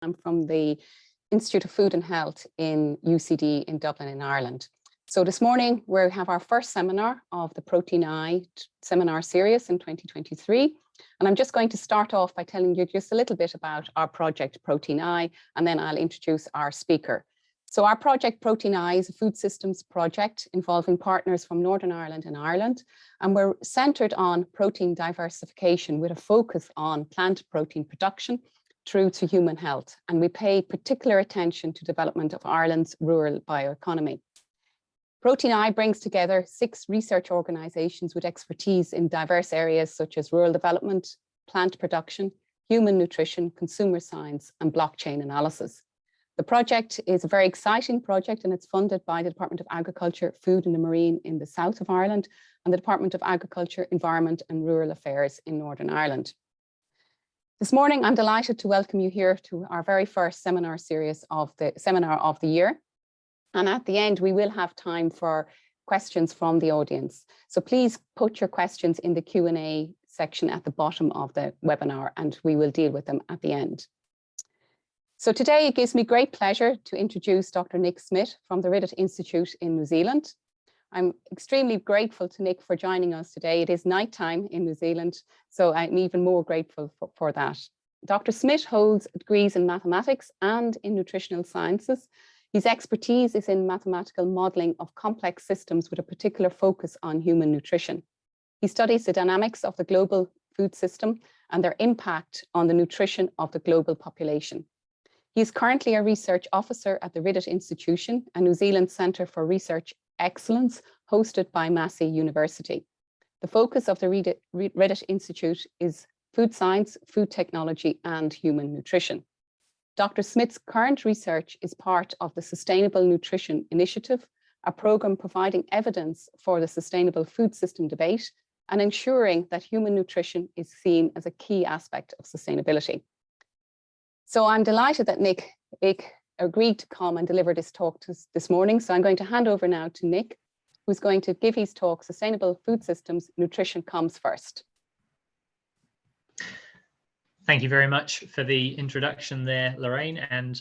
I'm from the Institute of Food and Health in UCD in Dublin in Ireland. So this morning we have our first seminar of the Protein I seminar series in 2023. And I'm just going to start off by telling you just a little bit about our project Protein I, and then I'll introduce our speaker. So our project Protein I is a food systems project involving partners from Northern Ireland and Ireland. And we're centered on protein diversification with a focus on plant protein production through to human health. And we pay particular attention to development of Ireland's rural bioeconomy. Protein I brings together 6 research organizations with expertise in diverse areas such as rural development, plant production, human nutrition, consumer science, and blockchain analysis. The project is a very exciting project, and it's funded by the Department of Agriculture, Food and the Marine in the south of Ireland and the Department of Agriculture, Environment and Rural Affairs in Northern Ireland. This morning, I'm delighted to welcome you here to our very first seminar series of the seminar of the year. And at the end, we will have time for questions from the audience. So please put your questions in the Q&A section at the bottom of the webinar, and we will deal with them at the end. So today it gives me great pleasure to introduce Dr. Nick Smith from the Ridet Institute in New Zealand. I'm extremely grateful to Nick for joining us today. It is nighttime in New Zealand, so I'm even more grateful for that. Dr. Smith holds degrees in mathematics and in nutritional sciences. His expertise is in mathematical modeling of complex systems with a particular focus on human nutrition. He studies the dynamics of the global food system and their impact on the nutrition of the global population. He is currently a research officer at the Ridet Institution, a New Zealand Centre for Research Excellence hosted by Massey University. The focus of the Ridet Institute is food science, food technology, and human nutrition. Dr. Smith's current research is part of the Sustainable Nutrition Initiative, a programme providing evidence for the sustainable food system debate and ensuring that human nutrition is seen as a key aspect of sustainability. So I'm delighted that Nick agreed to come and deliver this talk this morning. So I'm going to hand over now to Nick, who's going to give his talk, Sustainable Food Systems, Nutrition Comes First. Thank you very much for the introduction there, Lorraine, and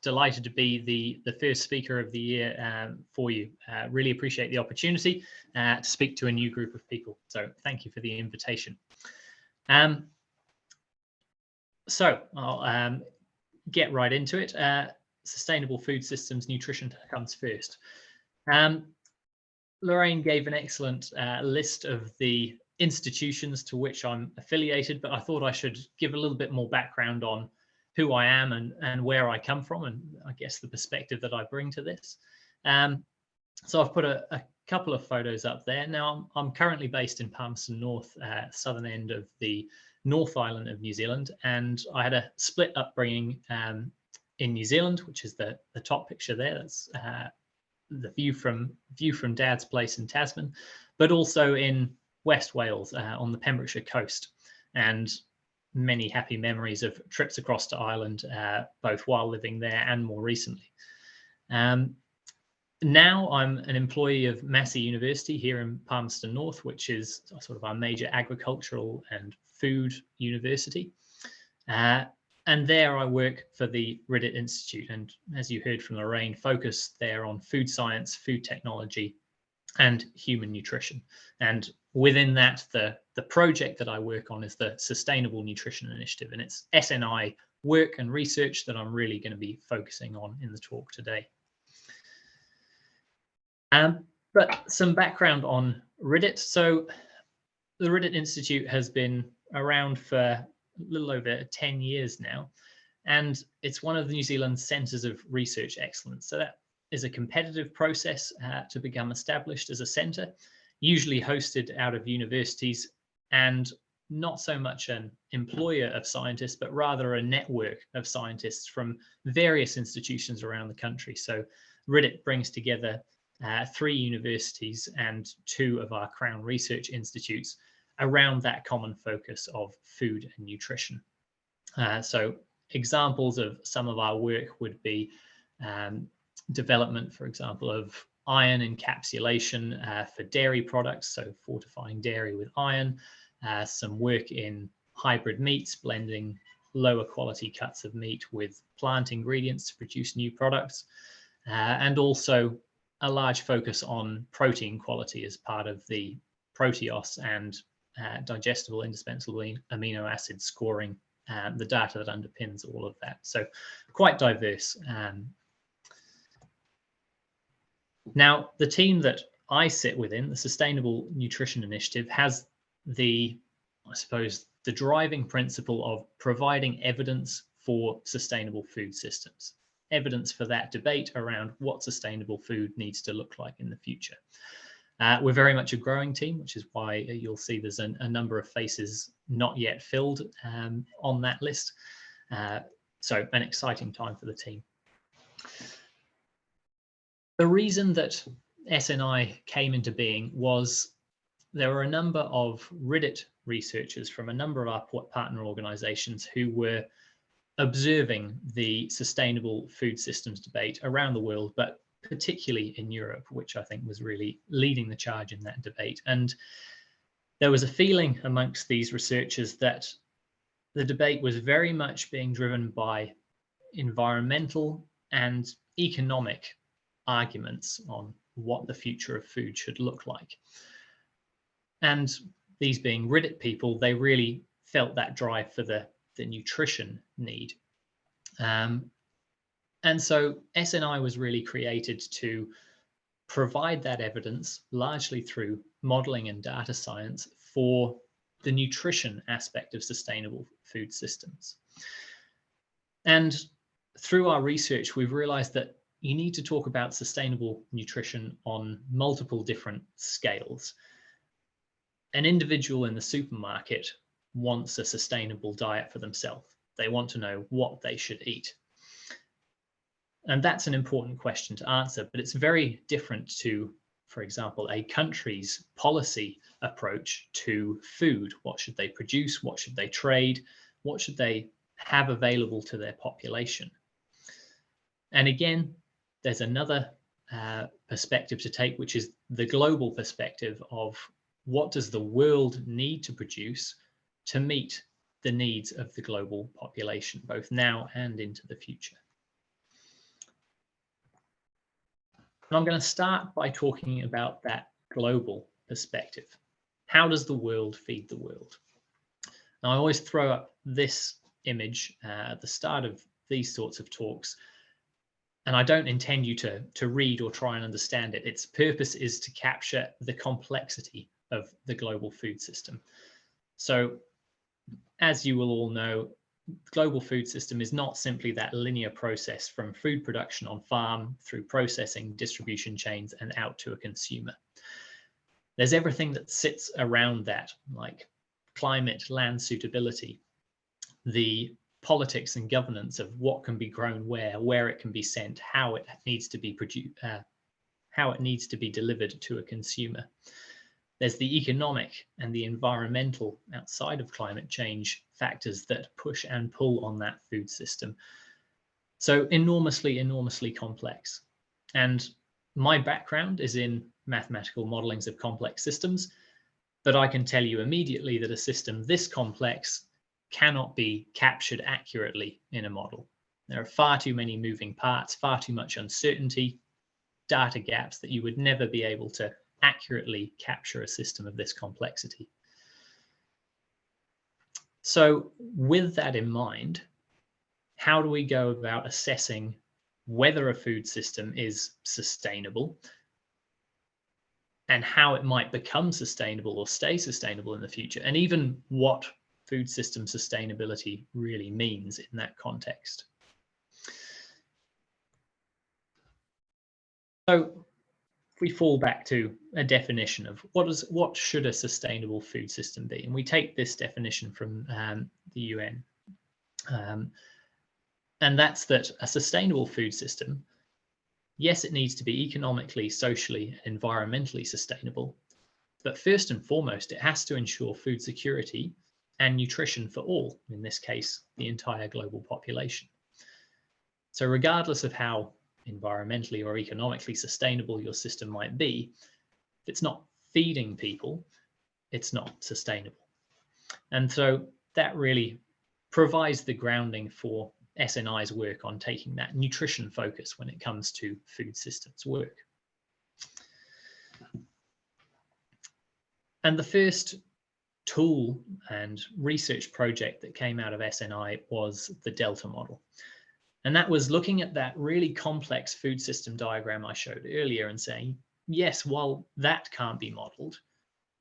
delighted to be the first speaker of the year for you. Really appreciate the opportunity to speak to a new group of people. So thank you for the invitation. So I'll get right into it. Sustainable food systems, nutrition comes first. Lorraine gave an excellent list of the institutions to which I'm affiliated, but I thought I should give a little bit more background on who I am and where I come from, and I guess the perspective that I bring to this. So I've put a couple of photos up there. Now I'm currently based in Palmerston North, southern end of the North Island of New Zealand, and I had a split upbringing in New Zealand, which is the top picture there. That's the view from Dad's place in Tasman, but also in West Wales on the Pembrokeshire coast, and many happy memories of trips across to Ireland, both while living there and more recently. Now I'm an employee of Massey University here in Palmerston North, which is sort of our major agricultural and food university. And there I work for the Ridet Institute. And as you heard from Lorraine, focus there on food science, food technology, and human nutrition. And within that, the project that I work on is the Sustainable Nutrition Initiative. And it's SNI work and research that I'm really going to be focusing on in the talk today. But some background on Ridet. So the Ridet Institute has been around for a little over 10 years now, and it's one of the New Zealand centres of research excellence. So that is a competitive process to become established as a centre, usually hosted out of universities, and not so much an employer of scientists, but rather a network of scientists from various institutions around the country. So Ridet brings together 3 universities and 2 of our Crown Research Institutes around that common focus of food and nutrition. So examples of some of our work would be development, for example, of iron encapsulation for dairy products, so fortifying dairy with iron, some work in hybrid meats, blending lower quality cuts of meat with plant ingredients to produce new products, and also a large focus on protein quality as part of the Proteos and digestible indispensable amino acid scoring, the data that underpins all of that. So quite diverse. Now, the team that I sit within, the Sustainable Nutrition Initiative, has I suppose, the driving principle of providing evidence for sustainable food systems, evidence for that debate around what sustainable food needs to look like in the future. We're very much a growing team, which is why you'll see there's a number of faces not yet filled on that list. So an exciting time for the team. The reason that SNI came into being was there were a number of RIDDIT researchers from a number of our partner organizations who were observing the sustainable food systems debate around the world, but particularly in Europe, which I think was really leading the charge in that debate. And there was a feeling amongst these researchers that the debate was very much being driven by environmental and economic arguments on what the future of food should look like. And these being RIDDIT people, they really felt that drive for the nutrition need. And so SNI was really created to provide that evidence, largely through modeling and data science, for the nutrition aspect of sustainable food systems. And through our research, we've realized that you need to talk about sustainable nutrition on multiple different scales. An individual in the supermarket wants a sustainable diet for themselves. They want to know what they should eat. And that's an important question to answer, but it's very different to, for example, a country's policy approach to food. What should they produce? What should they trade? What should they have available to their population? And again, there's another perspective to take, which is the global perspective of what does the world need to produce to meet the needs of the global population, both now and into the future. And I'm going to start by talking about that global perspective. How does the world feed the world? Now, I always throw up this image at the start of these sorts of talks, and I don't intend you to read or try and understand it. Its purpose is to capture the complexity of the global food system. So, as you will all know, the global food system is not simply that linear process from food production on farm through processing, distribution chains, and out to a consumer. There's everything that sits around that, like climate, land suitability, the politics and governance of what can be grown where it can be sent, how it needs to be produced, how it needs to be delivered to a consumer. There's the economic and the environmental outside of climate change factors that push and pull on that food system. So enormously, enormously complex. And my background is in mathematical modelings of complex systems, but I can tell you immediately that a system this complex cannot be captured accurately in a model. There are far too many moving parts, far too much uncertainty, data gaps that you would never be able to accurately capture a system of this complexity. So with that in mind, how do we go about assessing whether a food system is sustainable and how it might become sustainable or stay sustainable in the future, and even what food system sustainability really means in that context? So if we fall back to a definition of what should a sustainable food system be, and we take this definition from the UN, and that's that a sustainable food system, yes, it needs to be economically, socially, and environmentally sustainable, but first and foremost, it has to ensure food security and nutrition for all, in this case, the entire global population. So regardless of how environmentally or economically sustainable your system might be, if it's not feeding people, it's not sustainable. And so that really provides the grounding for SNI's work on taking that nutrition focus when it comes to food systems work. And the first tool and research project that came out of SNI was the Delta model. And that was looking at that really complex food system diagram I showed earlier and saying, yes, while that can't be modeled,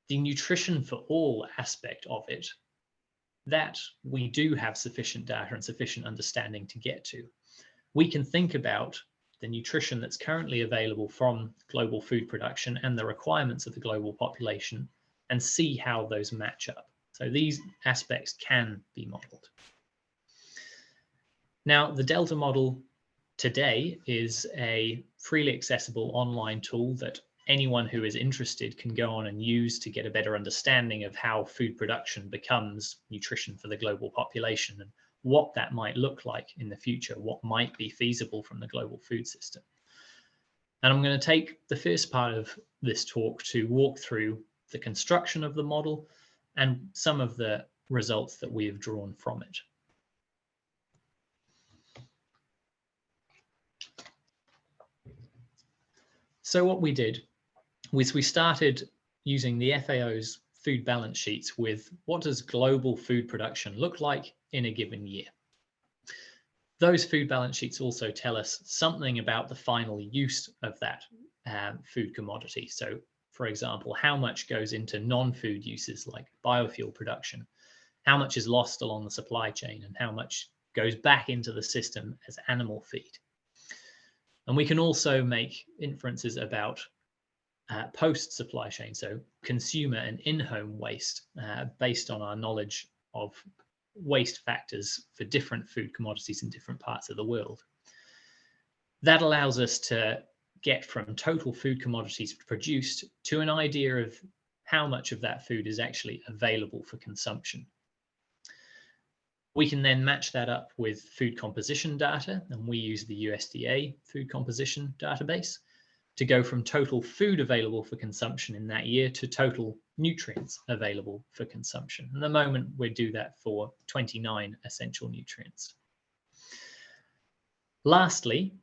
the nutrition for all aspect of it, that we do have sufficient data and sufficient understanding to get to. We can think about the nutrition that's currently available from global food production and the requirements of the global population and see how those match up. So these aspects can be modeled. Now, the Delta model today is a freely accessible online tool that anyone who is interested can go on and use to get a better understanding of how food production becomes nutrition for the global population and what that might look like in the future, what might be feasible from the global food system. And I'm going to take the first part of this talk to walk through the construction of the model and some of the results that we have drawn from it. So what we did was we started using the FAO's food balance sheets with what does global food production look like in a given year. Those food balance sheets also tell us something about the final use of that food commodity. So, for example, how much goes into non-food uses like biofuel production, how much is lost along the supply chain, and how much goes back into the system as animal feed. And we can also make inferences about post-supply chain, so consumer and in-home waste, based on our knowledge of waste factors for different food commodities in different parts of the world. That allows us to get from total food commodities produced to an idea of how much of that food is actually available for consumption. We can then match that up with food composition data, and we use the USDA food composition database to go from total food available for consumption in that year to total nutrients available for consumption. At the moment, we do that for 29 essential nutrients. Lastly,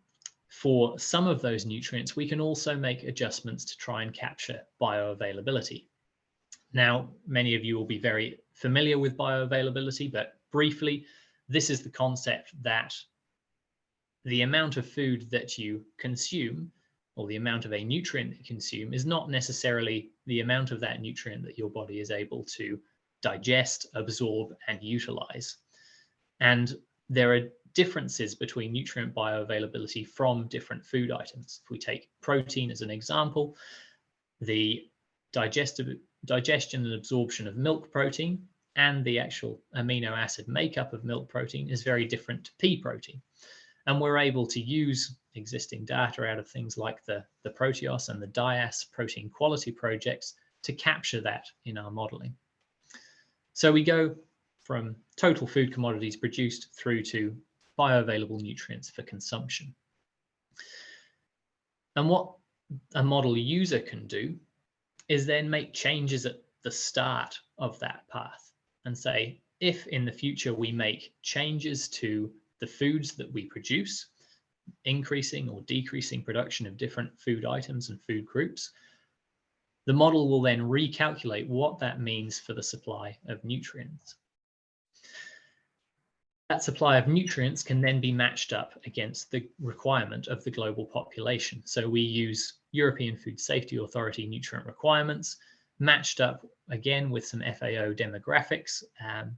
for some of those nutrients, we can also make adjustments to try and capture bioavailability. Now, many of you will be very familiar with bioavailability, but briefly, this is the concept that the amount of food that you consume, or the amount of a nutrient that you consume, is not necessarily the amount of that nutrient that your body is able to digest, absorb, and utilize. And there are differences between nutrient bioavailability from different food items. If we take protein as an example, the digestion and absorption of milk protein and the actual amino acid makeup of milk protein is very different to pea protein. And we're able to use existing data out of things like the Proteos and the DIAS protein quality projects to capture that in our modeling. So we go from total food commodities produced through to bioavailable nutrients for consumption. And what a model user can do is then make changes at the start of that path and say, if in the future we make changes to the foods that we produce, increasing or decreasing production of different food items and food groups, the model will then recalculate what that means for the supply of nutrients. That supply of nutrients can then be matched up against the requirement of the global population. So we use European Food Safety Authority nutrient requirements, matched up again with some FAO demographics,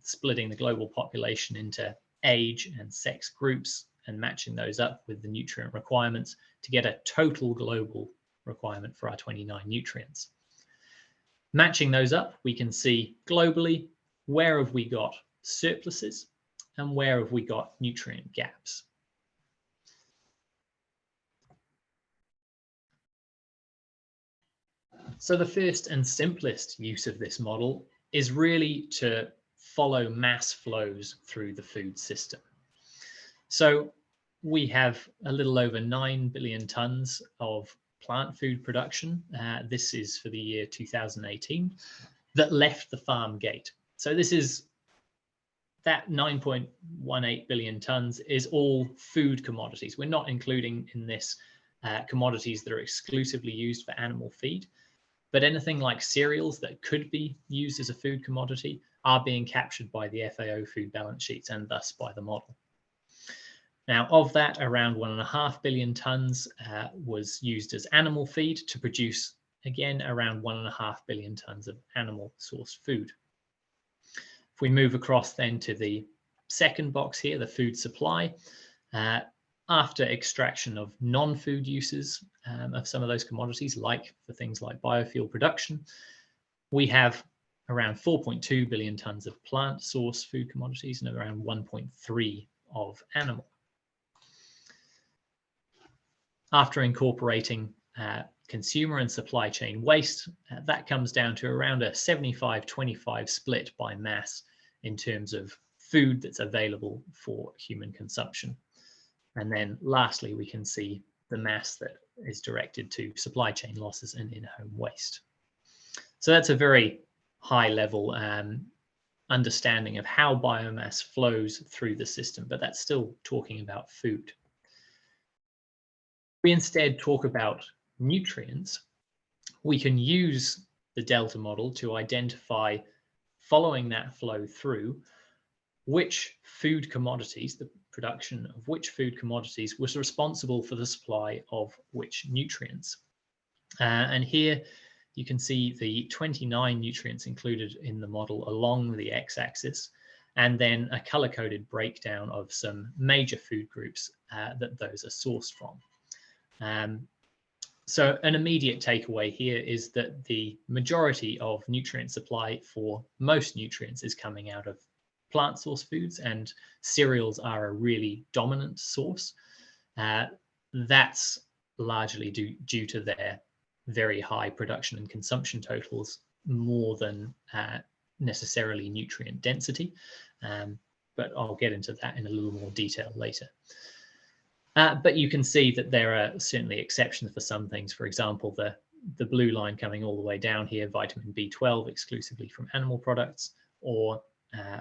splitting the global population into age and sex groups and matching those up with the nutrient requirements to get a total global requirement for our 29 nutrients. Matching those up, we can see globally, where have we got surpluses and where have we got nutrient gaps. So the first and simplest use of this model is really to follow mass flows through the food system. So we have a little over 9 billion tons of plant food production. This is for the year 2018, that left the farm gate. So that 9.18 billion tons is all food commodities. We're not including in this commodities that are exclusively used for animal feed, but anything like cereals that could be used as a food commodity are being captured by the FAO food balance sheets and thus by the model. Now, of that, around 1.5 billion tons was used as animal feed to produce, again, around 1.5 billion tons of animal sourced food. If we move across then to the second box here, the food supply, after extraction of non-food uses of some of those commodities, like for things like biofuel production, we have around 4.2 billion tons of plant source food commodities and around 1.3 of animal. After incorporating consumer and supply chain waste, that comes down to around a 75-25 split by mass in terms of food that's available for human consumption. And then lastly, we can see the mass that is directed to supply chain losses and in-home waste. So that's a very high level understanding of how biomass flows through the system, but that's still talking about food. We instead talk about nutrients. We can use the Delta model to identify, following that flow through, which food commodities, the production of which food commodities was responsible for the supply of which nutrients. And here you can see the 29 nutrients included in the model along the x-axis, and then a color-coded breakdown of some major food groups that those are sourced from. So an immediate takeaway here is that the majority of nutrient supply for most nutrients is coming out of plant source foods, and cereals are a really dominant source. That's largely due to their very high production and consumption totals, more than necessarily nutrient density. But I'll get into that in a little more detail later. But you can see that there are certainly exceptions for some things. For example, the blue line coming all the way down here, vitamin B12 exclusively from animal products, or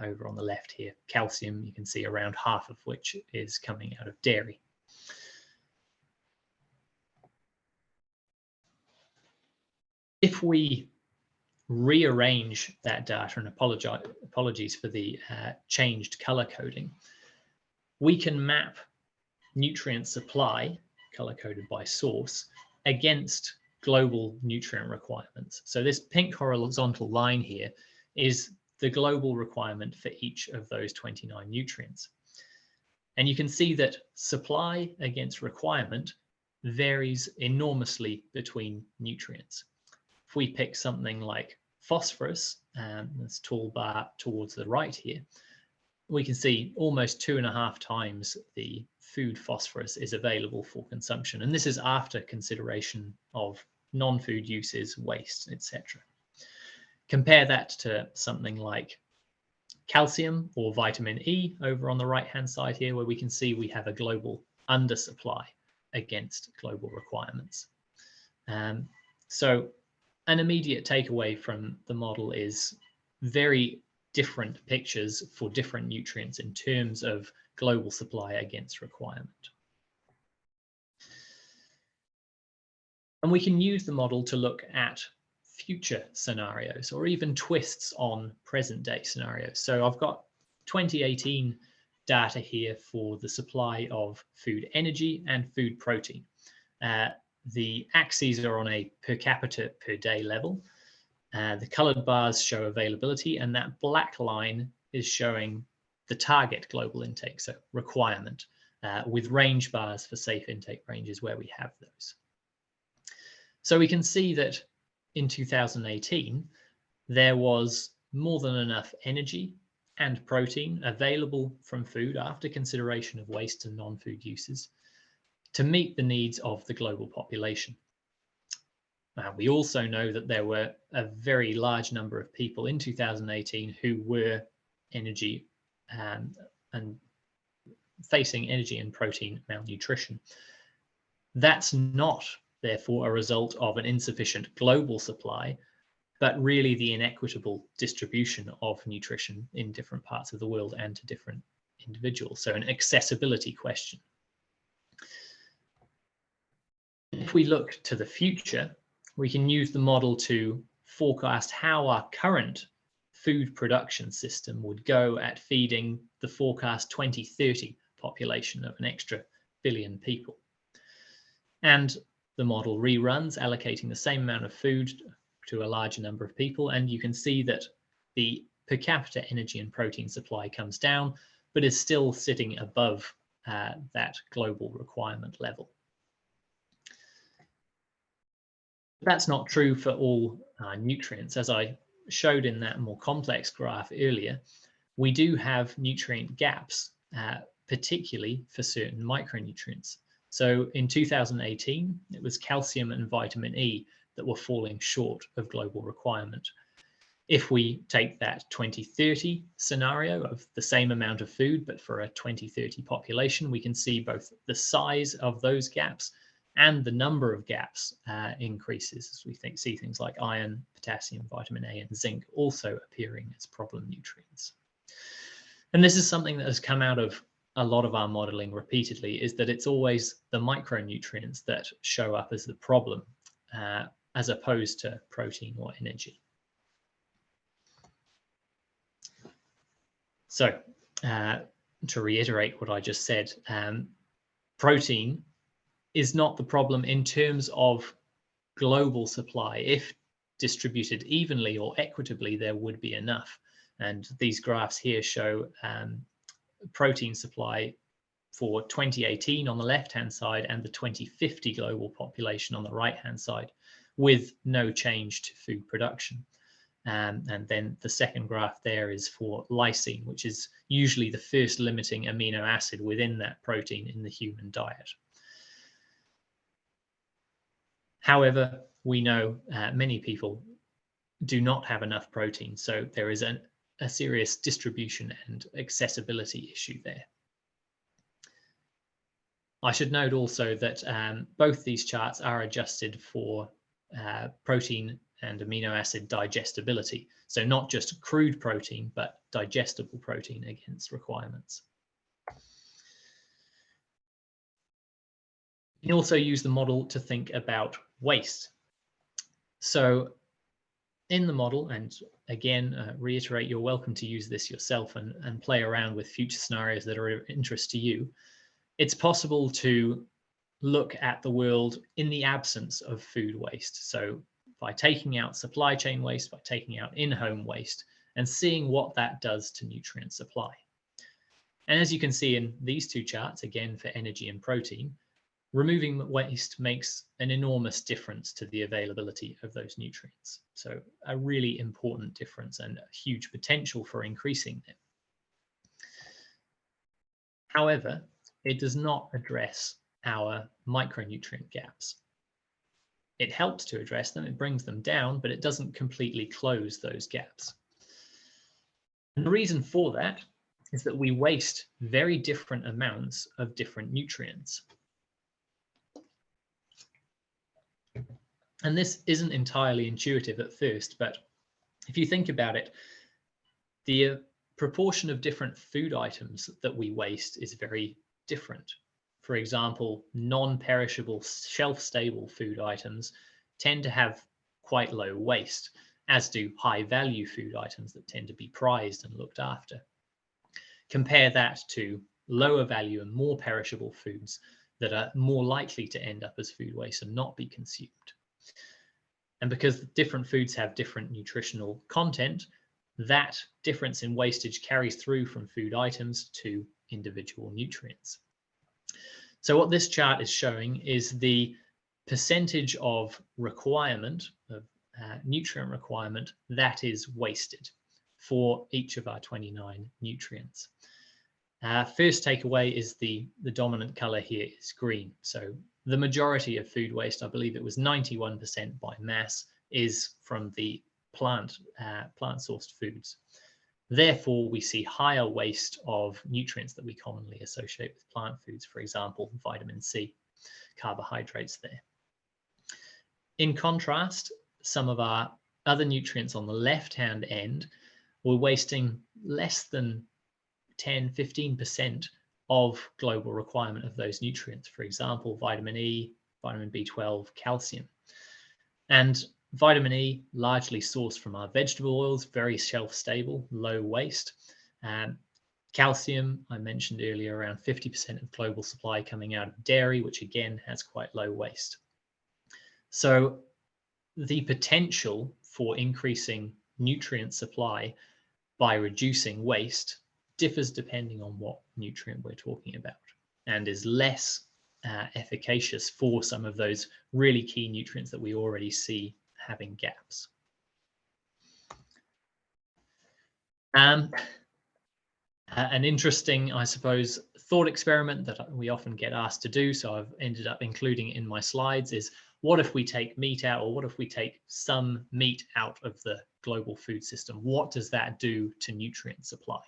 over on the left here, calcium, you can see around half of which is coming out of dairy. If we rearrange that data, and apologies for the changed color coding, we can map nutrient supply, color-coded by source, against global nutrient requirements. So this pink horizontal line here is the global requirement for each of those 29 nutrients. And you can see that supply against requirement varies enormously between nutrients. If we pick something like phosphorus, this tall bar towards the right here, we can see almost 2.5 times the food phosphorus is available for consumption. And this is after consideration of non-food uses, waste, etc. Compare that to something like calcium or vitamin E over on the right-hand side here, where we can see we have a global undersupply against global requirements. So an immediate takeaway from the model is very different pictures for different nutrients in terms of global supply against requirement. And we can use the model to look at future scenarios or even twists on present day scenarios. So I've got 2018 data here for the supply of food energy and food protein. The axes are on a per capita per day level. The colored bars show availability, and that black line is showing the target global intake, so requirement, with range bars for safe intake ranges where we have those. So we can see that in 2018, there was more than enough energy and protein available from food after consideration of waste and non-food uses to meet the needs of the global population. We also know that there were a very large number of people in 2018 who were energy and facing energy and protein malnutrition. That's not, therefore, a result of an insufficient global supply, but really the inequitable distribution of nutrition in different parts of the world and to different individuals. So an accessibility question. If we look to the future, we can use the model to forecast how our current food production system would go at feeding the forecast 2030 population of an extra billion people. And the model reruns, allocating the same amount of food to a larger number of people, and you can see that the per capita energy and protein supply comes down, but is still sitting above that global requirement level. That's not true for all nutrients. As I showed in that more complex graph earlier, we do have nutrient gaps, particularly for certain micronutrients. So in 2018, it was calcium and vitamin E that were falling short of global requirement. If we take that 2030 scenario of the same amount of food, but for a 2030 population, we can see both the size of those gaps and the number of gaps increases as we see things like iron, potassium, vitamin A, and zinc also appearing as problem nutrients. And this is something that has come out of a lot of our modeling repeatedly, is that it's always the micronutrients that show up as the problem, as opposed to protein or energy. So to reiterate what I just said, protein is not the problem in terms of global supply. If distributed evenly or equitably, there would be enough. And these graphs here show protein supply for 2018 on the left-hand side and the 2050 global population on the right-hand side, with no change to food production. And then the second graph there is for lysine, which is usually the first limiting amino acid within that protein in the human diet. However, we know many people do not have enough protein, so there is a serious distribution and accessibility issue there. I should note also that both these charts are adjusted for protein and amino acid digestibility. So not just crude protein, but digestible protein against requirements. You can also use the model to think about waste. So in the model, and again, reiterate, you're welcome to use this yourself and play around with future scenarios that are of interest to you. It's possible to look at the world in the absence of food waste. So by taking out supply chain waste, by taking out in-home waste, and seeing what that does to nutrient supply. And as you can see in these two charts, again for energy and protein, removing waste makes an enormous difference to the availability of those nutrients. So a really important difference and a huge potential for increasing them. However, it does not address our micronutrient gaps. It helps to address them, it brings them down, but it doesn't completely close those gaps. And the reason for that is that we waste very different amounts of different nutrients. And this isn't entirely intuitive at first, but if you think about it, the proportion of different food items that we waste is very different. For example, non-perishable, shelf-stable food items tend to have quite low waste, as do high-value food items that tend to be prized and looked after. Compare that to lower value and more perishable foods that are more likely to end up as food waste and not be consumed. And because different foods have different nutritional content, that difference in wastage carries through from food items to individual nutrients. So what this chart is showing is the percentage of requirement, of nutrient requirement, that is wasted for each of our 29 nutrients. First takeaway is the dominant color here is green. So the majority of food waste, I believe it was 91% by mass, is from the plant-sourced foods. Therefore, we see higher waste of nutrients that we commonly associate with plant foods, for example, vitamin C, carbohydrates there. In contrast, some of our other nutrients on the left-hand end, we're wasting less than 10–15% of global requirement of those nutrients. For example, vitamin E, vitamin B12, calcium. And vitamin E, largely sourced from our vegetable oils, very shelf-stable, low waste. Calcium, I mentioned earlier, around 50% of global supply coming out of dairy, which again has quite low waste. So the potential for increasing nutrient supply by reducing waste differs depending on what nutrient we're talking about, and is less efficacious for some of those really key nutrients that we already see having gaps. An interesting, I suppose, thought experiment that we often get asked to do, so I've ended up including it in my slides, is what if we take meat out, or what if we take some meat out of the global food system? What does that do to nutrient supply?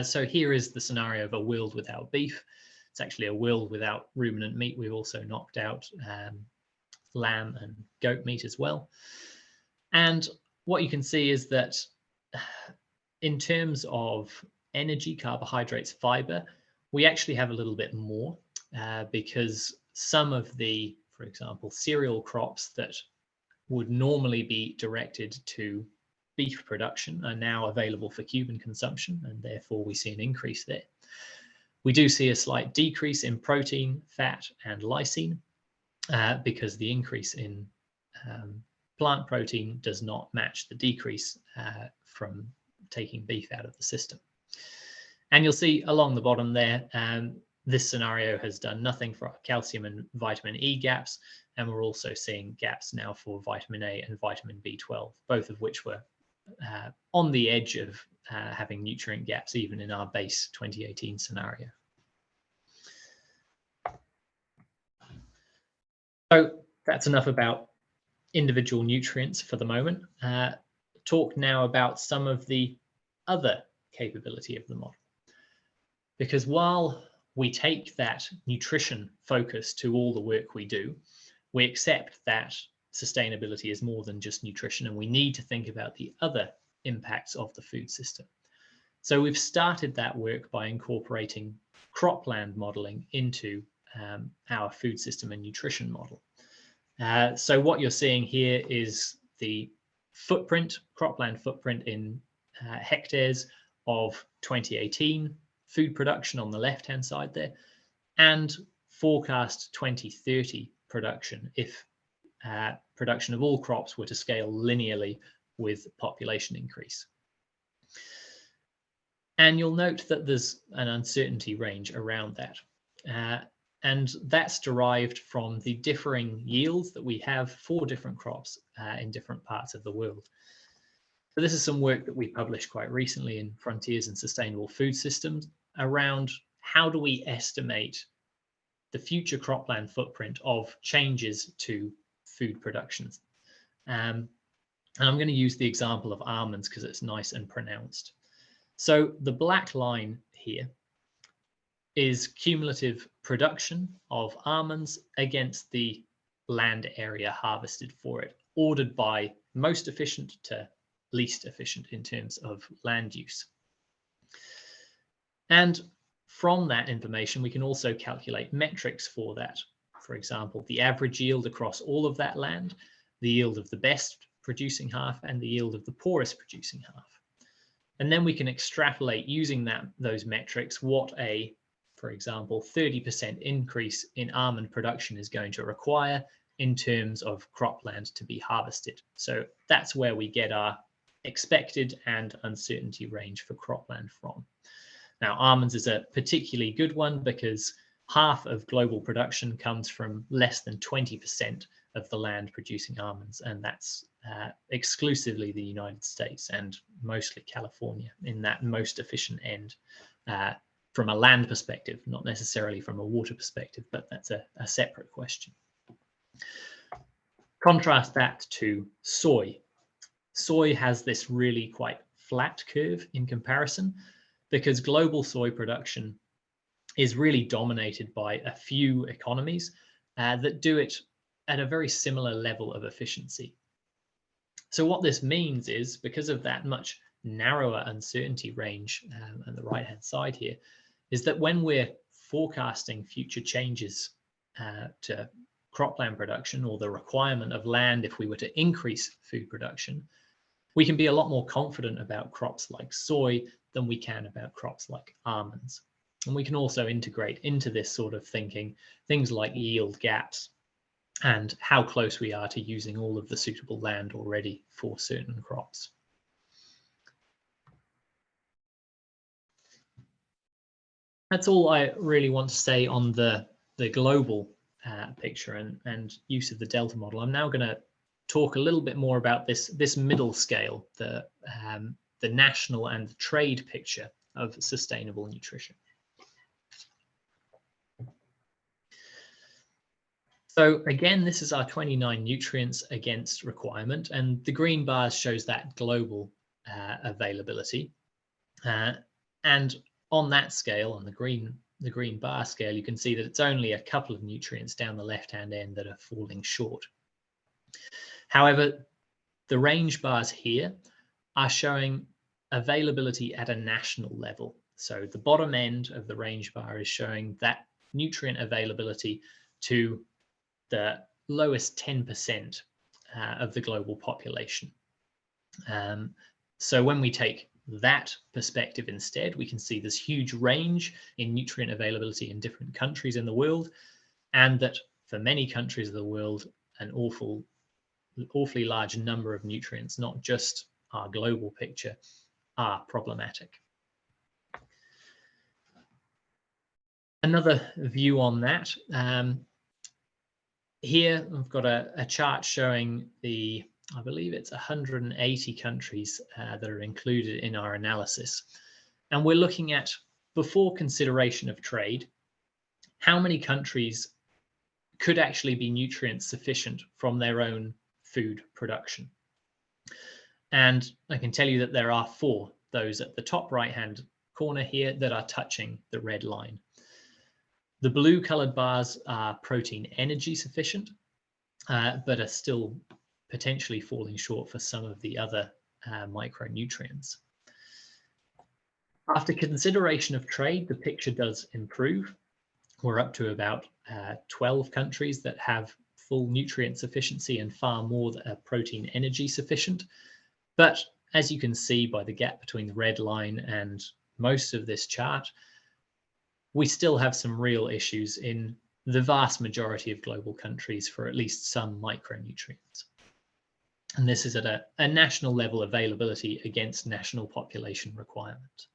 So here is the scenario of a world without beef. It's actually a world without ruminant meat. We've also knocked out lamb and goat meat as well. And what you can see is that in terms of energy, carbohydrates, fiber, we actually have a little bit more because some of the, for example, cereal crops that would normally be directed to beef production are now available for human consumption, and therefore we see an increase there. We do see a slight decrease in protein, fat, and lysine because the increase in plant protein does not match the decrease from taking beef out of the system. And you'll see along the bottom there, this scenario has done nothing for calcium and vitamin E gaps, and we're also seeing gaps now for vitamin A and vitamin B12, both of which were on the edge of having nutrient gaps even in our base 2018 scenario. So that's enough about individual nutrients for the moment. Talk now about some of the other capability of the model. Because while we take that nutrition focus to all the work we do, we accept that sustainability is more than just nutrition, and we need to think about the other impacts of the food system. So we've started that work by incorporating cropland modeling into our food system and nutrition model. So what you're seeing here is the footprint, cropland footprint in hectares of 2018 food production on the left-hand side there, and forecast 2030 production if production of all crops were to scale linearly with population increase. And you'll note that there's an uncertainty range around that. And that's derived from the differing yields that we have for different crops in different parts of the world. So this is some work that we published quite recently in Frontiers in Sustainable Food Systems around how do we estimate the future cropland footprint of changes to food productions. And I'm going to use the example of almonds because it's nice and pronounced. So the black line here is cumulative production of almonds against the land area harvested for it, ordered by most efficient to least efficient in terms of land use. And from that information, we can also calculate metrics for that. For example, the average yield across all of that land, the yield of the best producing half, and the yield of the poorest producing half. And then we can extrapolate using those metrics what a, for example, 30% increase in almond production is going to require in terms of cropland to be harvested. So that's where we get our expected and uncertainty range for cropland from. Now, almonds is a particularly good one because half of global production comes from less than 20% of the land producing almonds, and that's exclusively the United States and mostly California in that most efficient end from a land perspective, not necessarily from a water perspective, but that's a separate question. Contrast that to soy. Soy has this really quite flat curve in comparison because global soy production is really dominated by a few economies that do it at a very similar level of efficiency. So what this means is, because of that much narrower uncertainty range at the right-hand side here, is that when we're forecasting future changes to cropland production, or the requirement of land if we were to increase food production, we can be a lot more confident about crops like soy than we can about crops like almonds. And we can also integrate into this sort of thinking things like yield gaps and how close we are to using all of the suitable land already for certain crops. That's all I really want to say on the global picture and use of the Delta model. I'm now going to talk a little bit more about this middle scale, the national and the trade picture of sustainable nutrition. So again, this is our 29 nutrients against requirement, and the green bars shows that global availability. And on that scale, on the green bar scale, you can see that it's only a couple of nutrients down the left-hand end that are falling short. However, the range bars here are showing availability at a national level. So the bottom end of the range bar is showing that nutrient availability to the lowest 10% of the global population. So when we take that perspective instead, we can see this huge range in nutrient availability in different countries in the world, and that for many countries of the world, an awfully large number of nutrients, not just our global picture, are problematic. Another view on that, here I've got a chart showing I believe it's 180 countries that are included in our analysis. And we're looking at, before consideration of trade, how many countries could actually be nutrient sufficient from their own food production. And I can tell you that there are 4, those at the top right-hand corner here, that are touching the red line. The blue colored bars are protein energy sufficient, but are still potentially falling short for some of the other micronutrients. After consideration of trade, the picture does improve. We're up to about 12 countries that have full nutrient sufficiency and far more that are protein energy sufficient. But as you can see by the gap between the red line and most of this chart, we still have some real issues in the vast majority of global countries for at least some micronutrients. And this is at a national level availability against national population requirement.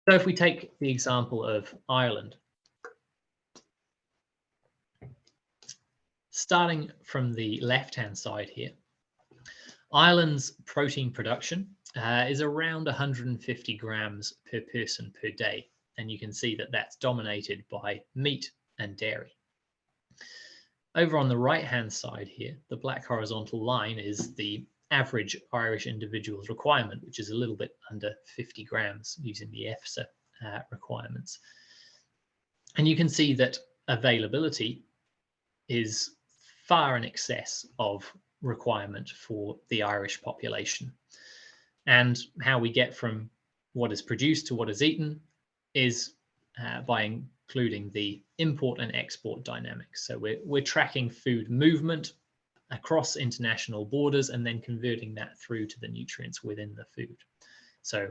So if we take the example of Ireland, starting from the left-hand side here, Ireland's protein production is around 150 grams per person per day. And you can see that that's dominated by meat and dairy. Over on the right-hand side here, the black horizontal line is the average Irish individual's requirement, which is a little bit under 50 grams using the EFSA requirements. And you can see that availability is far in excess of requirement for the Irish population. And how we get from what is produced to what is eaten is by including the import and export dynamics. So we're tracking food movement across international borders and then converting that through to the nutrients within the food. So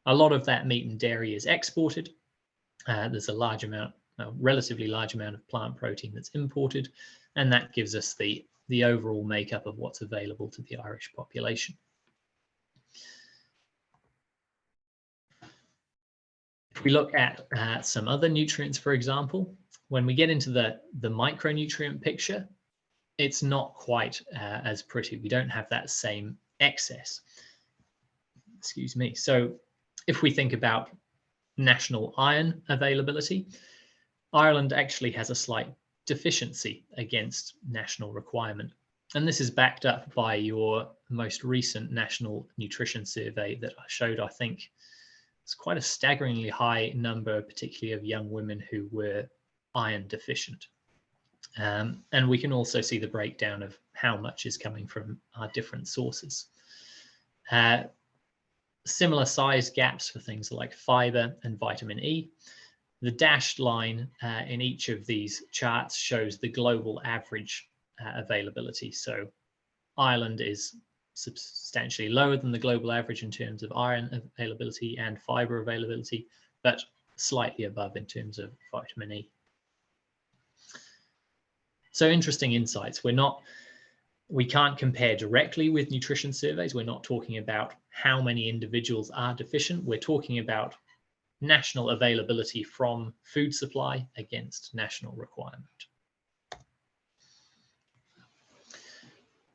a lot of that meat and dairy is exported. There's a relatively large amount of plant protein that's imported, and that gives us the overall makeup of what's available to the Irish population. If we look at some other nutrients, for example, when we get into the micronutrient picture, it's not quite as pretty. We don't have that same excess. Excuse me. So if we think about national iron availability, Ireland actually has a slight deficiency against national requirement. And this is backed up by your most recent National Nutrition Survey that I showed, I think, it's quite a staggeringly high number, particularly of young women who were iron deficient. And we can also see the breakdown of how much is coming from our different sources. Similar size gaps for things like fiber and vitamin E. The dashed line in each of these charts shows the global average availability. So Ireland is substantially lower than the global average in terms of iron availability and fiber availability, but slightly above in terms of vitamin E. So interesting insights. We can't compare directly with nutrition surveys. We're not talking about how many individuals are deficient. We're talking about national availability from food supply against national requirement.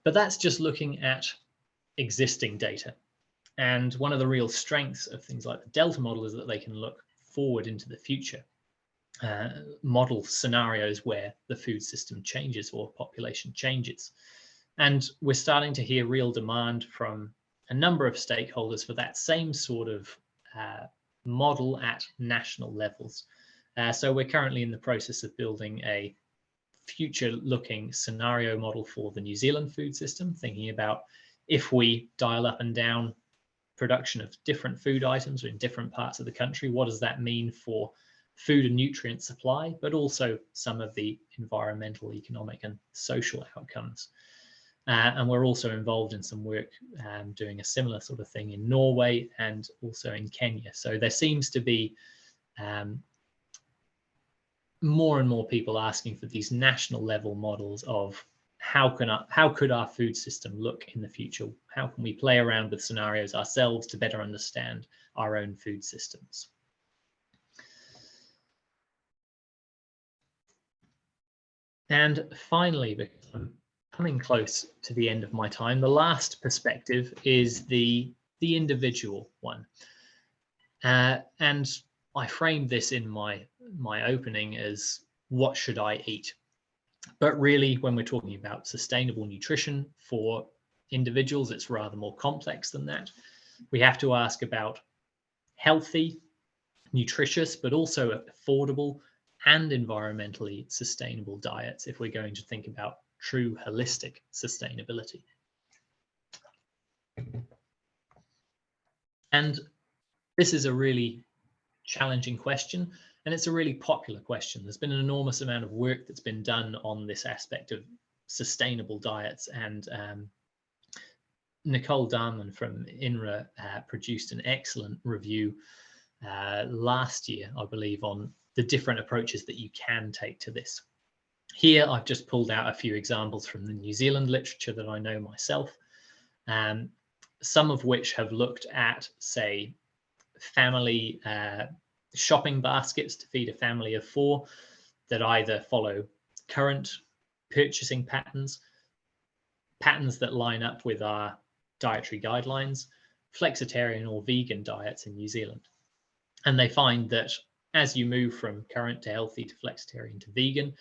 But that's just looking at existing data. And one of the real strengths of things like the Delta model is that they can look forward into the future, model scenarios where the food system changes or population changes. And we're starting to hear real demand from a number of stakeholders for that same sort of model at national levels. So we're currently in the process of building a future-looking scenario model for the New Zealand food system, thinking about if we dial up and down production of different food items in different parts of the country, what does that mean for food and nutrient supply, but also some of the environmental, economic, and social outcomes. And we're also involved in some work doing a similar sort of thing in Norway and also in Kenya. So there seems to be more and more people asking for these national level models of how could our food system look in the future? How can we play around with scenarios ourselves to better understand our own food systems? And finally, because I'm coming close to the end of my time, the last perspective is the individual one. And I framed this in my opening as what should I eat? But really, when we're talking about sustainable nutrition for individuals, it's rather more complex than that. We have to ask about healthy, nutritious, but also affordable and environmentally sustainable diets if we're going to think about true holistic sustainability. And this is a really challenging question, and it's a really popular question. There's been an enormous amount of work that's been done on this aspect of sustainable diets, and Nicole Darman from INRA produced an excellent review last year, I believe, on the different approaches that you can take to this. Here, I've just pulled out a few examples from the New Zealand literature that I know myself, some of which have looked at, say, family shopping baskets to feed a family of 4 that either follow current purchasing patterns that line up with our dietary guidelines, flexitarian or vegan diets in New Zealand. And they find that as you move from current to healthy to flexitarian to vegan,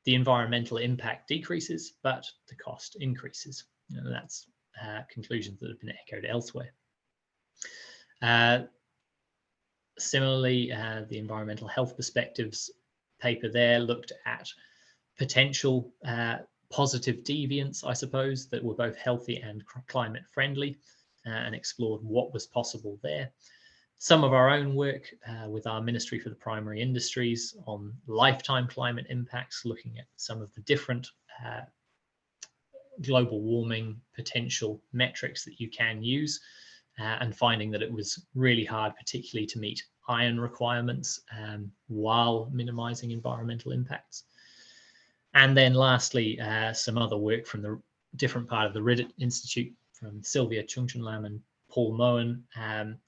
the environmental impact decreases, but the cost increases. And that's conclusions that have been echoed elsewhere. Similarly, the environmental health perspectives paper there looked at potential positive deviants, I suppose, that were both healthy and climate friendly, and explored what was possible there. Some of our own work with our Ministry for the Primary Industries on lifetime climate impacts, looking at some of the different global warming potential metrics that you can use, and finding that it was really hard, particularly to meet iron requirements while minimizing environmental impacts. And then lastly, some other work from the different part of the Reddit Institute from Sylvia Chungchenlam and Paul Moen,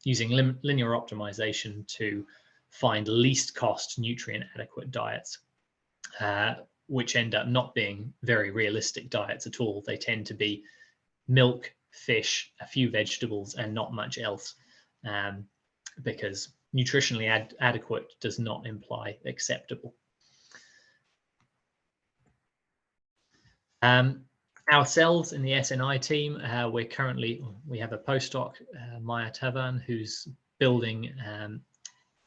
using linear optimization to find least cost nutrient adequate diets, which end up not being very realistic diets at all. They tend to be milk, fish, a few vegetables, and not much else, because nutritionally adequate does not imply acceptable. Ourselves in the SNI team, we have a postdoc, Maya Tavan, who's building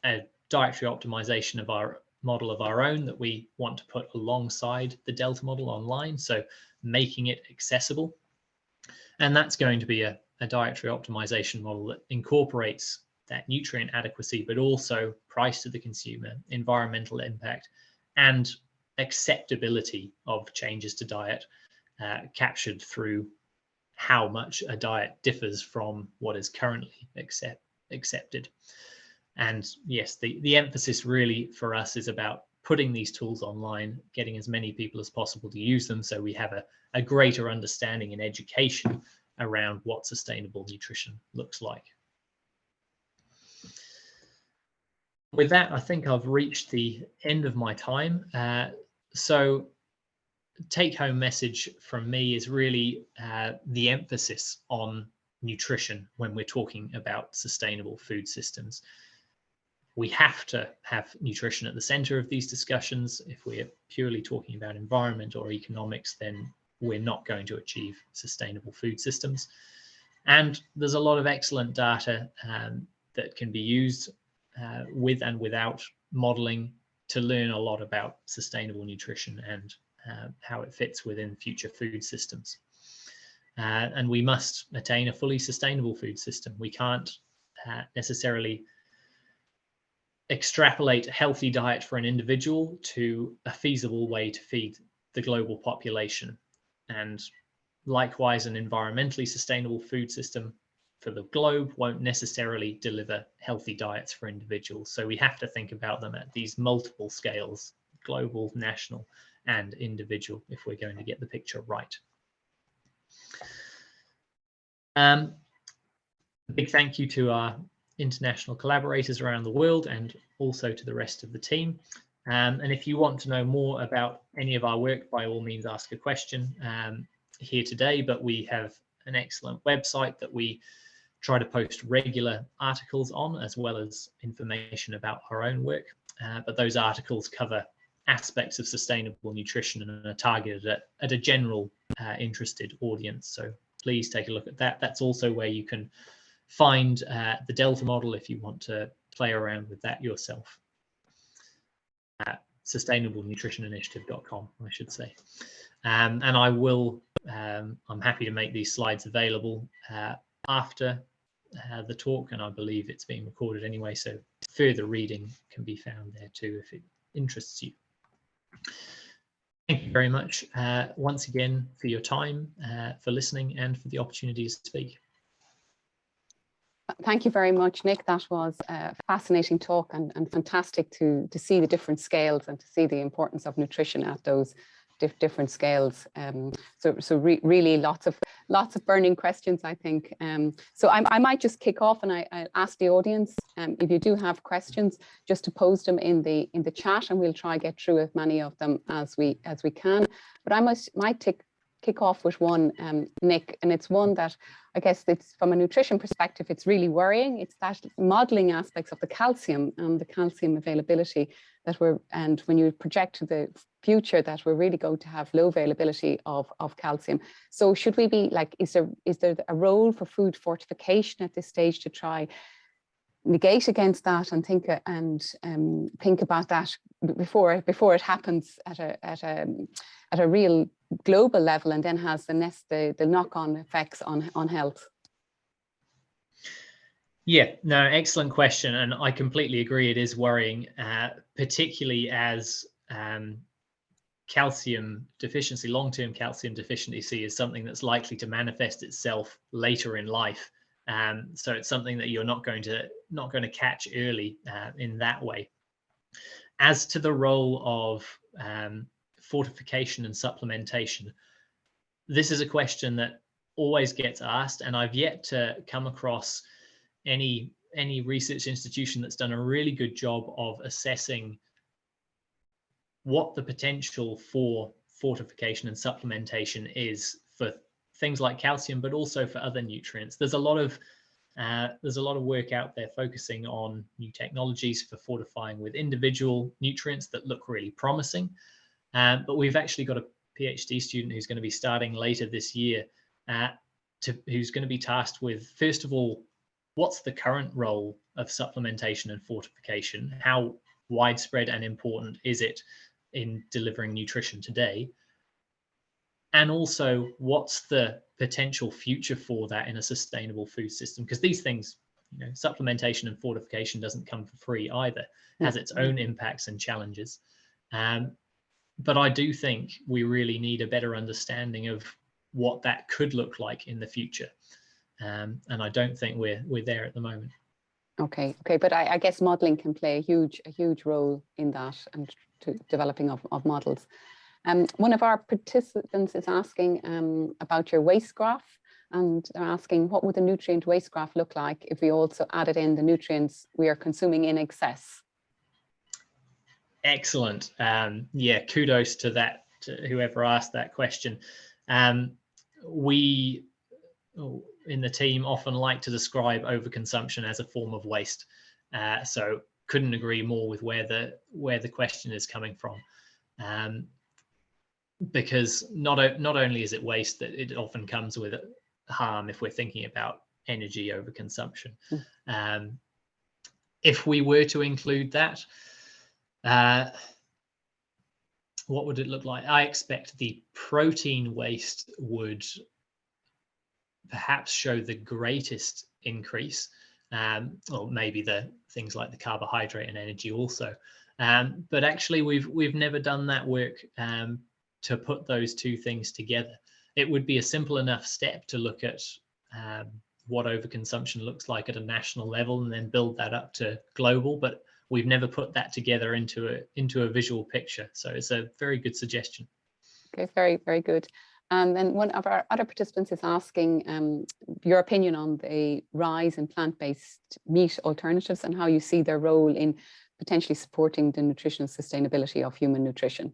a dietary optimization of our model of our own that we want to put alongside the Delta model online, so making it accessible. And that's going to be a dietary optimization model that incorporates that nutrient adequacy, but also price to the consumer, environmental impact, and acceptability of changes to diet, captured through how much a diet differs from what is currently accepted. And yes, the emphasis really for us is about putting these tools online, getting as many people as possible to use them, so we have a greater understanding and education around what sustainable nutrition looks like. With that, I think I've reached the end of my time. So take-home message from me is really the emphasis on nutrition when we're talking about sustainable food systems. We have to have nutrition at the center of these discussions. If we're purely talking about environment or economics, then we're not going to achieve sustainable food systems. And there's a lot of excellent data that can be used with and without modeling to learn a lot about sustainable nutrition and how it fits within future food systems. And we must attain a fully sustainable food system. We can't necessarily extrapolate a healthy diet for an individual to a feasible way to feed the global population. And likewise, an environmentally sustainable food system for the globe won't necessarily deliver healthy diets for individuals. So we have to think about them at these multiple scales, global, national, and individual, if we're going to get the picture right. A big thank you to our international collaborators around the world and also to the rest of the team. And if you want to know more about any of our work, by all means ask a question here today, but we have an excellent website that we try to post regular articles on, as well as information about our own work. But those articles cover aspects of sustainable nutrition and are targeted at a general interested audience. So please take a look at that. That's also where you can find the Delta model if you want to play around with that yourself. sustainablenutritioninitiative.com, I should say. And I will, I'm happy to make these slides available after the talk, and I believe it's being recorded anyway, so further reading can be found there too if it interests you. Thank you very much once again for your time, for listening, and for the opportunity to speak. Thank you very much, Nick. That was a fascinating talk and fantastic to see the different scales and to see the importance of nutrition at those different scales. So really lots of burning questions, I think. So I might just kick off, and I'll ask the audience if you do have questions, just to post them in the chat, and we'll try to get through as many of them as we can. But I might kick off with one, Nick, and it's one that I guess it's from a nutrition perspective, it's really worrying. It's that modeling aspects of the calcium and the calcium availability that and when you project to the future, that we're really going to have low availability of calcium. So should we be like, is there a role for food fortification at this stage to try negate against that and think about that before it happens at a real global level and then has the knock-on effects on health? Yeah, no, excellent question, and I completely agree. It is worrying, particularly as calcium deficiency, long-term calcium deficiency, is something that's likely to manifest itself later in life. So it's something that you're not going to catch early in that way. As to the role of fortification and supplementation, this is a question that always gets asked, and I've yet to come across any research institution that's done a really good job of assessing what the potential for fortification and supplementation is for things like calcium, but also for other nutrients. There's a lot of work out there focusing on new technologies for fortifying with individual nutrients that look really promising. But we've actually got a PhD student who's going to be starting later this year, who's going to be tasked with, first of all, what's the current role of supplementation and fortification? How widespread and important is it in delivering nutrition today? And also, what's the potential future for that in a sustainable food system? Because these things, supplementation and fortification doesn't come for free either, has its own impacts and challenges. But I do think we really need a better understanding of what that could look like in the future. And I don't think we're there at the moment. Okay, but I guess modelling can play a huge role in that and to developing of models. One of our participants is asking about your waste graph, and they're asking what would the nutrient waste graph look like if we also added in the nutrients we are consuming in excess? Excellent. Yeah, kudos to that, to whoever asked that question. We in the team often like to describe overconsumption as a form of waste. So couldn't agree more with where the question is coming from. Because not only is it waste, that it often comes with harm if we're thinking about energy overconsumption. If we were to include that, what would it look like? I expect the protein waste would perhaps show the greatest increase, or maybe the things like the carbohydrate and energy also. But actually, we've never done that work to put those two things together. It would be a simple enough step to look at what overconsumption looks like at a national level and then build that up to global, but we've never put that together into a visual picture. So it's a very good suggestion. Okay, very, very good. And then one of our other participants is asking your opinion on the rise in plant-based meat alternatives and how you see their role in potentially supporting the nutritional sustainability of human nutrition.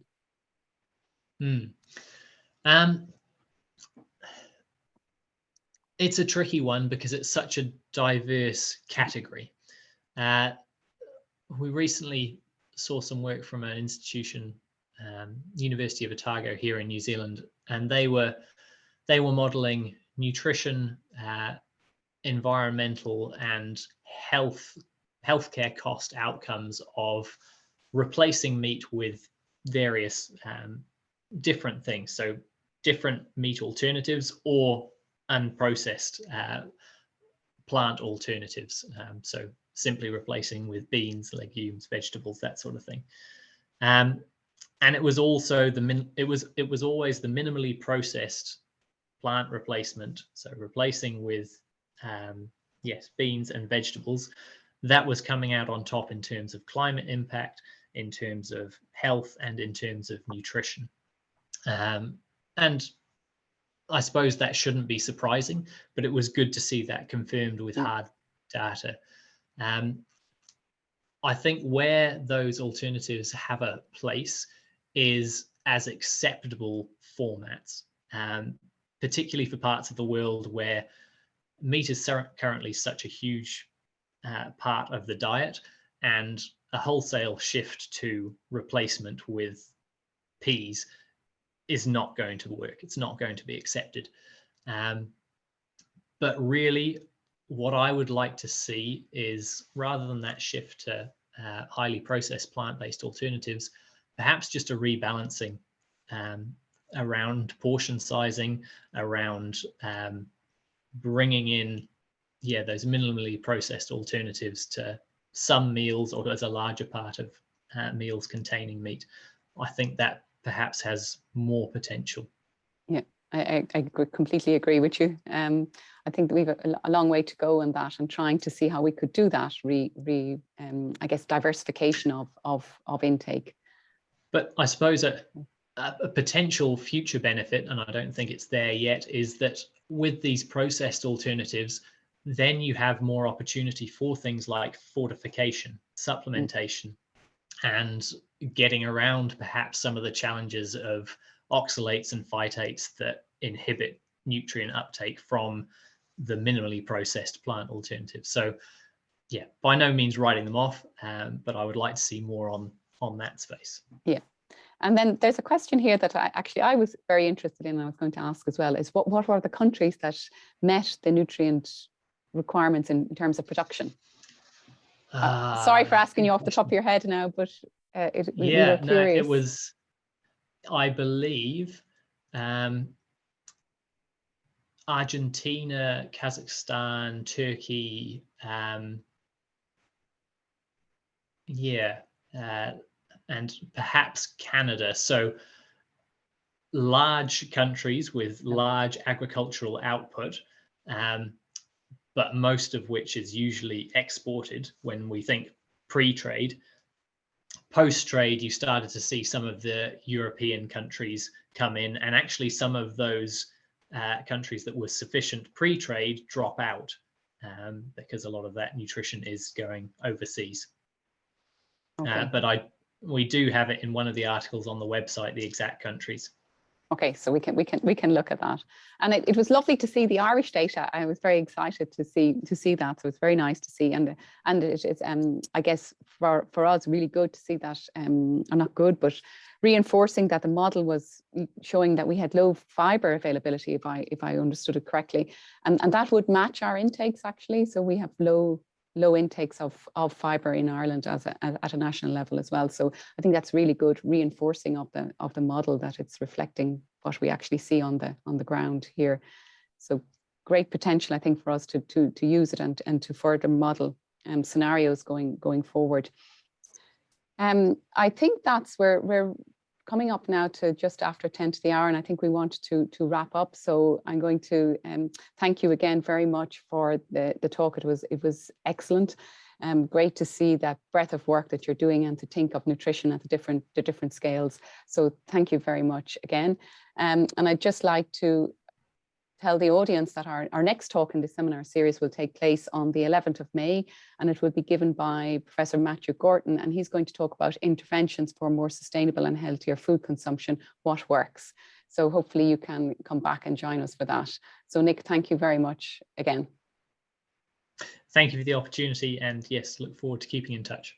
It's a tricky one because it's such a diverse category. We recently saw some work from an institution, University of Otago here in New Zealand, and they were modeling nutrition, environmental and healthcare cost outcomes of replacing meat with various different things. So different meat alternatives or unprocessed plant alternatives. So simply replacing with beans, legumes, vegetables, that sort of thing. And it was also it was always the minimally processed plant replacement. So replacing with beans and vegetables, that was coming out on top in terms of climate impact, in terms of health, and in terms of nutrition. And I suppose that shouldn't be surprising, but it was good to see that confirmed with hard data. I think where those alternatives have a place is as acceptable formats, particularly for parts of the world where meat is currently such a huge part of the diet, and a wholesale shift to replacement with peas is not going to work. It's not going to be accepted. But really, what I would like to see is, rather than that shift to highly processed plant-based alternatives, perhaps just a rebalancing around portion sizing, around bringing in those minimally processed alternatives to some meals or as a larger part of meals containing meat. I think that perhaps has more potential. Yeah, I completely agree with you. I think that we've a long way to go in that, and trying to see how we could do that, I guess, diversification of intake. But I suppose a potential future benefit, and I don't think it's there yet, is that with these processed alternatives, then you have more opportunity for things like fortification, supplementation, and getting around perhaps some of the challenges of oxalates and phytates that inhibit nutrient uptake from the minimally processed plant alternatives. So yeah, by no means writing them off, but I would like to see more on that space. Yeah. And then there's a question here that I was very interested in, and I was going to ask as well, is what were the countries that met the nutrient requirements in terms of production? Sorry for asking you off the top of your head now, but we were curious. No, it was, I believe, Argentina, Kazakhstan, Turkey, and perhaps Canada. So large countries with large agricultural output, but most of which is usually exported when we think pre-trade. Post-trade, you started to see some of the European countries come in, and actually some of those countries that were sufficient pre-trade drop out because a lot of that nutrition is going overseas. Okay. But we do have it in one of the articles on the website, the exact countries. Okay, so we can look at that, and it was lovely to see the Irish data. I was very excited to see that, so it's very nice to see, and it's I guess for us really good to see that, or not good, but reinforcing that the model was showing that we had low fiber availability, if I understood it correctly, and that would match our intakes actually. So we have low intakes of fiber in Ireland at a national level as well. So I think that's really good reinforcing of the model, that it's reflecting what we actually see on the ground here. So great potential, I think, for us to use it and to further model scenarios going forward. I think that's where we're coming up now to just after 10 to the hour, and I think we want to wrap up. So I'm going to thank you again very much for the talk. It was excellent. Great to see that breadth of work that you're doing and to think of nutrition at the different scales. So thank you very much again. And I'd just like to tell the audience that our next talk in the seminar series will take place on the 11th of May, and it will be given by Professor Matthew Gorton, and he's going to talk about interventions for more sustainable and healthier food consumption, what works. So hopefully you can come back and join us for that. So Nick, thank you very much again. Thank you for the opportunity, and yes, look forward to keeping in touch.